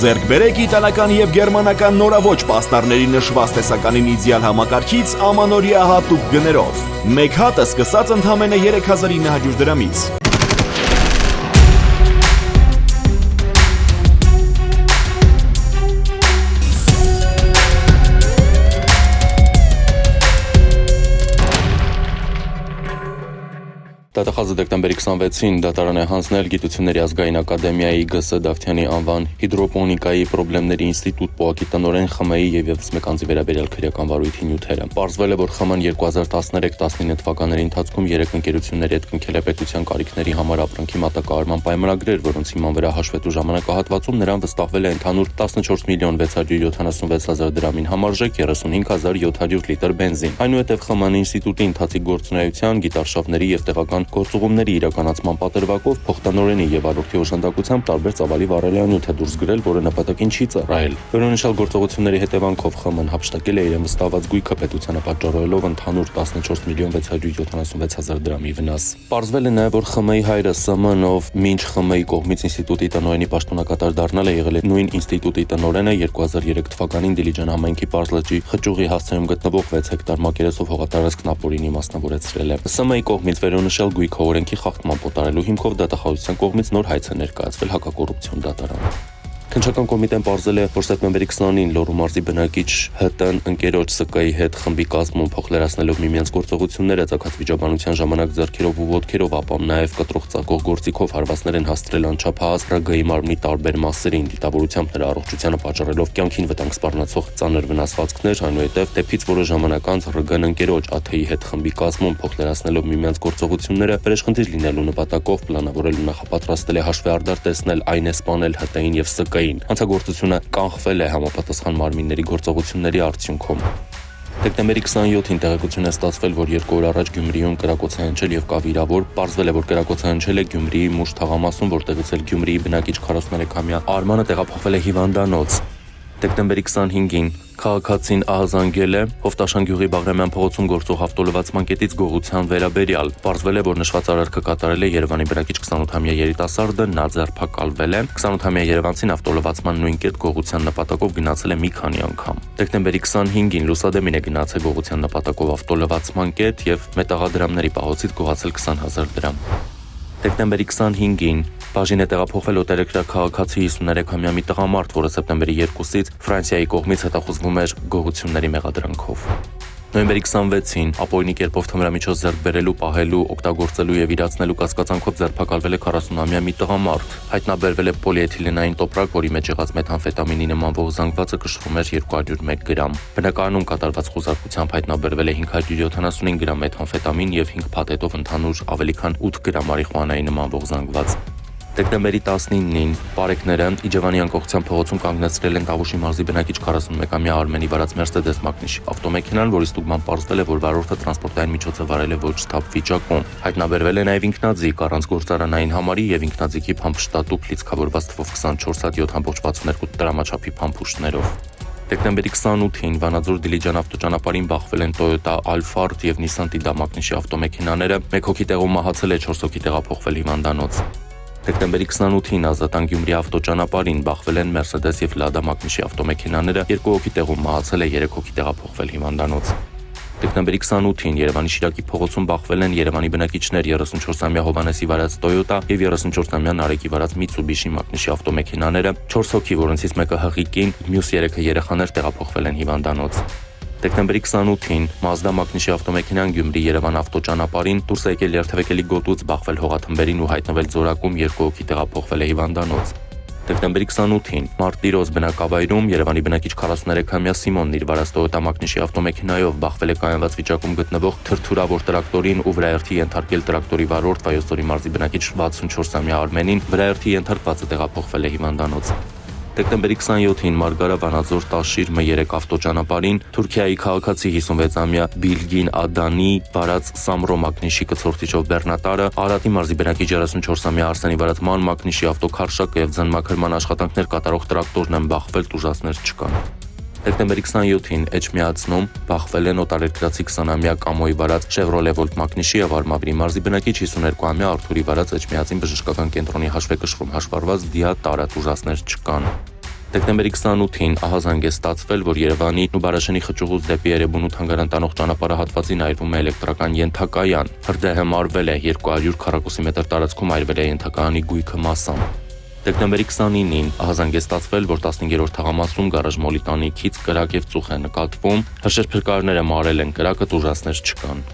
Ձեռք բերեք իտալական եւ գերմանական նորաոճ պաստառների նշված տեսականին իդեալ համակարգից ամանորյա հատուկ գներով։ Մեկ հատը սկսած ընդամենը 3900 դրամից։ Դատախազը դեկտեմբերի 26-ին դատարան է հանձնել Գիտությունների ազգային ակադեմիայի Գ.Ս. Դավթյանի անվան հիդրոպոնիկայի պրոբլեմների ինստիտուտ ՊՕԱԿ-ի տնօրեն ԽՄԷ-ի եւ ևս մեկ անձի վերաբերյալ քրեական վարույթի նյութերը։ Պարզվել է, որ ԽՄԷ-ն 2013-19 թվականների ընթացքում 3 ընկերությունների հետ կնքել է պետության կարիքների համար ապրանքի մատակարարման պայմանագրեր, որոնց հիման վրա հաշվետու ժամանակահատվածում նրան վստահվել է ընդհանուր 14 միլիոն 676 հազար դրամին համարժեք 35700 լիտր բենզին։ Այնուհետև ԽՄԷ-ն ինստիտուտի ընթացիկ գործունեության, գիտարշավների եւ տեղական գործուղումների իրականացման պատրվակով փոխտնօրենի եւ արորդի օժանդակությամբ տարբեր ծավալի վառելանյութ է դուրս գրել, որը նպատակին չի ծառայել։ Վերոնշյալ գործողությունների հետևանքով ԽՄԷ-ն հափշտակել է իրեն վստահված գույքը պետությանը պատճառելով ընդհանուր 14 միլիոն 676 հազար դրամի վնաս։ Պարզվել է նաեւ, որ ԽՄԷ-ի հայրը ՍՄ-ն, ով մինչ ԽՄԷ-ի կողմից ինստիտուտի տնօրենի պաշտոնակատար դառնալ է, եղել է նույն ինստիտուտի տնօրենը 2003 թվականին Դիլիջան համայնքի Պարզլճի խճուղի հասցեում գտնվող 6 հեկտար մակերեսով հողատարածքն ապօրինի մասնավորեցրել է։ ՍՄ-ի կողմից վերոնշյալ գույքը օրենքի խախտման պոտարելու հիմքով դատախազության կողմից նոր հայց է ներկայացվել հակակոռուպցիոն դատարան։ Քննչական կոմիտեն պարզել է, որ սեպտեմբերի 20-ին Լոռու մարզի բնակիչ ՀՏ-ն ընկերոջ ՍԿ-ի հետ խմբի կազմում փոխլերացնելով միմյանց գործողությունները ցակած վիճաբանության ժամանակ ձեռքերով ու ոտքերով, ապա նաև կտրող ծակող գործիքով հարվածներ են հասցրել անչափահաս ՌԳ-ի մարմնի տարբեր մասերին, դիտավորությամբ նրա առողջությանը պատճառելով կյանքին վտանգ սպառնացող ծանր վնասվածքներ, այնուհետև դեպից որոշ ժամանակ անց ՌԳ-ն ընկերոջ ԱԹ-ի հետ խմբի կազմում փոխլերացնելով միմյանց գործողությունները վրեժխնդիր լինելու նպատակով պլանավորել ու նախապատրաստել է հաշվի արդար տեսնել, այն է սպանել ՀՏ-ին եւ ՍԿ-ին։ Հանցագործությունը կանխվել է համապատասխան մարմինների գործողությունների արդյունքում։ Դեկտեմբերի 27-ին տեղեկություն է ստացվել, որ 2 օր առաջ Գյումրիում կրակոց է հնչել եւ կա վիրավոր։ Պարզվել է, որ կրակոցը հնչել է Գյումրիի Մուշ թաղամասում, որտեղից էլ Գյումրիի բնակիչ 43-ամյա Արմանը տեղափոխվել է հիվանդանոց։ Դեկտեմբերի 25-ին քաղաքացին ահազանգել է Հովտաշան գյուղի Բաղրամյան փողոցում գործող ավտոլվացման կետից գողության վերաբերյալ։ Պարզվել է, որ նշված արարքը կատարել է Երևանի բնակիչ 28-ամյա երիտասարդը, նա ձերբակալվել է։ 28-ամյա երևանցին ավտոլվացման նույն կետ գողության նպատակով գնացել է մի քանի անգամ։ Դեկտեմբերի 25-ին Լուսադեմին է գնացել գողության նպատակով ավտոլվացման կետ եւ մետաղադրամների պահոցից գողացել 20,000 դրամ։ Դեկտեմբերի 25-ին բաժին է տեղափոխվել օտարերկրյա քաղաքացի 53-ամյա մի տղամարդ, որը սեպտեմբերի 2-ից Ֆրանսիայի կողմից հետախուզվում էր գողությունների մեղադրանքով։ Նոյեմբերի 26-ին ապօրինի կերպով թմրամիջոց ձեռք բերելու, պահելու, օգտագործելու եւ իրացնելու կասկածանքով ձերբակալվել է 40-ամյա մի տղամարդ։ Հայտնաբերվել է պոլիէթիլենային տոպրակ, որի մեջ եղած մեթամֆետամինի նմանվող զանգվածը կշռում էր 201 գրամ։ Բնակարանում կատարված խոզարկությամբ հայտնաբերվել է 575 գրամ մեթամֆետամին եւ 5 փաթեթով ընդհանուր ավելի քան 8 գրամ մարիխուանայի նմանվող զանգված։ Դեկտեմբերի 19-ին բարեկները Իջևանի անկախության փողոցում կանգնեցրել են Տավուշի մարզի բնակիչ 41-ամյա Արմենի վարած Mercedes մակնիշի ավտոմեքենան, որի ստուգման պարզվել է, որ վարորդը տրանսպորտային միջոցը վարել է ոչ սթափ վիճակում։ Հայտնաբերվել է նաև ինքնաձիգ առանց գործարանային համարի եւ ինքնաձիգի փամփշտատուփ լիցքավորված թվով 24 հատ 7.62 դրամաչափի փամփուշտներով։ Դեկտեմբերի 28-ին Վանաձոր Դիլիջան ավտոճանապարհին բախվել են Toyota Alphard եւ Nissan Tiida մակնիշի ավտոմեքենաները, 1 հոգի տեղում մահացել է, 4 հոգի տեղափոխվել հիվանդանոց։ Դեկտեմբերի 28-ին Ազատան Գյումրի ավտոճանապարհին բախվել են Mercedes եւ Lada մակնիշի ավտոմեքենաները, 2 հոգի տեղում մահացել է, 3 հոգի տեղափոխվել հիվանդանոց։ Դեկտեմբերի 28-ին Երևանի Շիրակի փողոցում բախվել են Երևանի բնակիչներ 34-ամյա Հովանեսի վարած Toyota եւ 34-ամյա Նարեկի վարած Mitsubishi մակնիշի ավտոմեքենաները, 4 հոգի, որոնցից մեկը հղիկին, մյուս 3-ը երեխաներ տեղափոխվել են հիվանդանոց։ Դեկտեմբերի 28-ին Mazda մակնիշի ավտոմեքենան Գյումրի-Երևան ավտոճանապարհին դուրս է եկել երթևեկելի գոտուց, բախվել հողաթմբերին ու հայտնվել Ձորակում, 2 հոգի տեղափոխվել է հիվանդանոց։ Դեկտեմբերի 28-ին Մարտիրոս բնակավայրում Երևանի բնակիչ 43-ամյա Սիմոնն իր վարած Toyota մակնիշի ավտոմեքենայով բախվել է կայանված վիճակում գտնվող թրթուրավոր տրակտորին ու վրաերթի ենթարկել տրակտորի վարորդ Վայոց ձորի մարզի բնակիչ 64-ամյա Արմենին, վրաերթի ենթարկվածը տեղափոխվել է հիվանդանոց։ Դեկտեմբերի 27-ին Մարգարա Վանաձոր Տաշիր M3 ավտոճանապարհին Թուրքիայի քաղաքացի 56-ամյա Բիլգին Ադանի վարած Սամրո մակնիշի կցորդիչով բեռնատարը, Արարատի մարզի բնակիչ 34-ամյա Արսենի վարած Ման մակնիշի ավտոքարշակը եւ ձնմաքրման աշխատանքներ կատարող տրակտորն են բախվել, տուժածներ չկան։ Դեկտեմբերի 27-ին Էջմիածնում բախվել են օտարերկրացի 20-ամյա Կամոյի վարած Chevrolet Volt մակնիշի եւ Արմավրի մարզի բնակիչ 52-ամյա Արթուրի վարած Էջմիածին բժշկական կենտրոնի հաշվեկշռում հաշվառված Դիա տարածուժասներ չկան։ Դեկտեմբերի 28-ին ահազանգ է ստացվել, որ Երևանի Նուբարաշենի խճուղուց դեպի Էրեբունու թանգարան տանող ճանապարհահատվածին այրվում է էլեկտրական ենթակայան։ Հրդեհը մարվել է 200 քառակուսի մետր տարածքում այրվել է ենթակայանի գույքը մասամբ։ Դեկտեմբերի 29-ին ահազանգ է ստացվել, որ 15-րդ թաղամասում գարաժ մոլի տանիքից կրակ եւ ծուխ է նկատվում։ Հրշեջ փրկարարները մարել են կրակը, տուժածներ չկան։